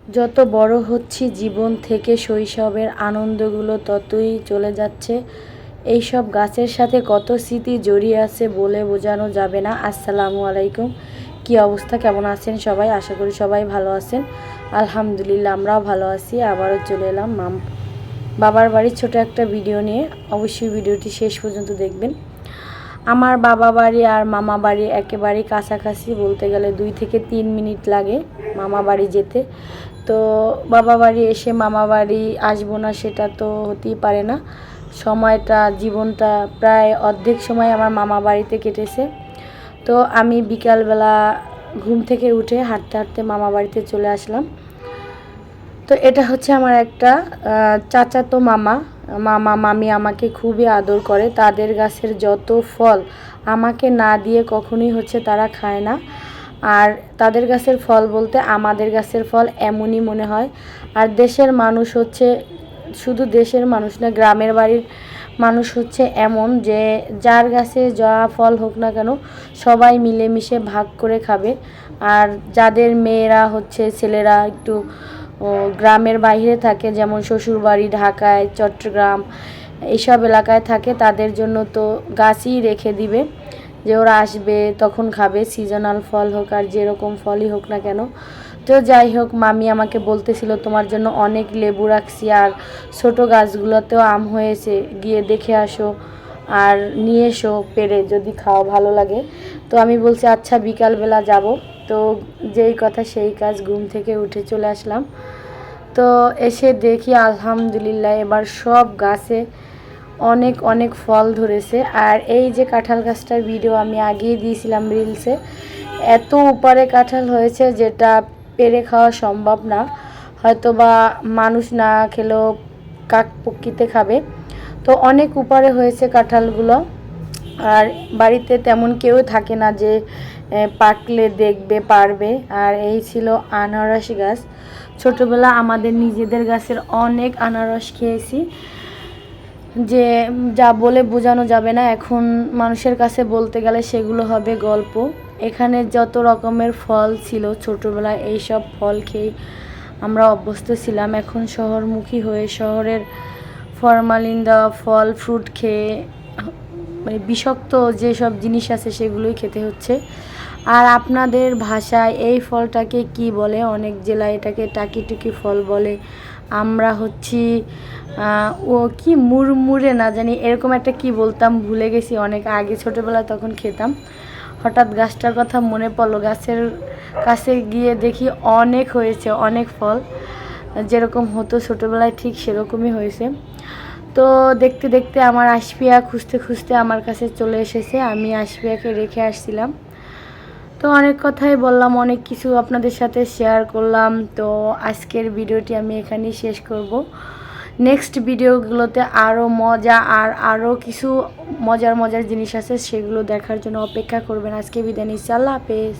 যত বড় হচ্ছি জীবন থেকে শৈশবের আনন্দগুলো ততই চলে যাচ্ছে। এইসব গাছের সাথে কত স্মৃতি জড়িয়ে আছে বলে বোঝানো যাবে না। আসসালামু আলাইকুম, কি অবস্থা, কেমন আছেন সবাই? আশা করি সবাই ভালো আছেন। আলহামদুলিল্লাহ, আমরাও ভালো আছি। আবারও চলে এলাম বাবার বাড়ির ছোট একটা ভিডিও নিয়ে। অবশ্যই ভিডিওটি শেষ পর্যন্ত দেখবেন। আমার বাবা বাড়ি আর মামা বাড়ি একেবারেই কাছাকাছি, বলতে গেলে 2 থেকে 3 মিনিট লাগে মামা বাড়ি যেতে। তো বাবা বাড়ি এসে মামা বাড়ি আসবো না সেটা তো হতেই পারে না। সময়টা, জীবনটা প্রায় অর্ধেক সময় আমার মামা বাড়িতে কেটেছে। তো আমি বিকালবেলা ঘুম থেকে উঠে হাঁটতে হাঁটতে মামা বাড়িতে চলে আসলাম। তো এটা হচ্ছে আমার একটা চাচাতো মামা। মামা মামি আমাকে খুবই আদর করে। তাদের গাছের যত ফল আমাকে না দিয়ে কখনোই হচ্ছে তারা খায় না। আর তাদের গাছের ফল বলতে আমাদের গাছের ফল এমনই মনে হয়। আর দেশের মানুষ হচ্ছে, শুধু দেশের মানুষ না, গ্রামের বাড়ির মানুষ হচ্ছে এমন যে যার গাছে যা ফল হোক না কেন সবাই মিলেমিশে ভাগ করে খাবে। আর যাদের মেয়েরা হচ্ছে, ছেলেরা একটু গ্রামের বাইরে থাকে, যেমন শ্বশুরবাড়ি ঢাকায়, চট্টগ্রাম এইসব এলাকায় থাকে, তাদের জন্য তো গাছই রেখে দিবে যে ওরা আসবে তখন খাবে, সিজনাল ফল হোক আর যেরকম ফলই হোক না কেন। তো যাই হোক, মামি আমাকে বলতেছিল তোমার জন্য অনেক লেবু রাখছি আর ছোটো গাছগুলোতেও আম হয়েছে, গিয়ে দেখে আসো আর নিয়ে এসো পেরে, যদি খাও ভালো লাগে। তো আমি বলছি আচ্ছা বিকালবেলা যাব। তো যেই কথা সেই কাজ, ঘুম থেকে উঠে চলে আসলাম। তো এসে দেখি আলহামদুলিল্লাহ এবার সব গাছে অনেক অনেক ফল ধরেছে। আর এই যে কাঁঠাল গাছটার ভিডিও আমি আগেই দিয়েছিলাম রিলসে, এত উপরে কাঁঠাল হয়েছে যেটা পেরে খাওয়া সম্ভব না, হয়তো বা মানুষ না খেলেও কাক পক্ষীতে খাবে। তো অনেক উপরে হয়েছে কাঁঠালগুলো। আর বাড়িতে তেমন কেউ থাকে না যে পাকলে দেখবে পারবে। আর এই ছিল আনারস গাছ। ছোটোবেলা আমাদের নিজেদের গাছের অনেক আনারস খেয়েছি, যে যা বলে বোঝানো যাবে না। এখন মানুষের কাছে বলতে গেলে সেগুলো হবে গল্প। এখানে যত রকমের ফল ছিল ছোটোবেলায়, এইসব ফল খেয়ে আমরা অভ্যস্ত ছিলাম। এখন শহরমুখী হয়ে শহরের ফরমালিন দেওয়া ফল ফ্রুট খেয়ে, মানে বিষাক্ত যেসব জিনিস আছে সেগুলোই খেতে হচ্ছে। আর আপনাদের ভাষায় এই ফলটাকে কি বলে? অনেক জেলায় এটাকে টাকিটুকি ফল বলে। আমরা হচ্ছি ও কি মুড়মুড়ে না জানি এরকম একটা কি বলতাম, ভুলে গেছি, অনেক আগে ছোটোবেলায় তখন খেতাম। হঠাৎ গাছটার কথা মনে পড়লো, গাছের কাছে গিয়ে দেখি অনেক হয়েছে, অনেক ফল, যেরকম হতো ছোটোবেলায় ঠিক সেরকমই হয়েছে। তো দেখতে দেখতে আমার আশপিয়া খুঁজতে খুঁজতে আমার কাছে চলে এসেছে। আমি আশপিয়াকে রেখে আসছিলাম। তো অনেক কথাই বললাম, অনেক কিছু আপনাদের সাথে শেয়ার করলাম। তো আজকের ভিডিওটি আমি এখানেই শেষ করব। নেক্সট ভিডিওগুলোতে আরও মজা আর আরও কিছু মজার মজার জিনিস আছে, সেগুলো দেখার জন্য অপেক্ষা করবেন। আজকে বিদায় নিচ্ছি, আল্লাহ হাফেজ।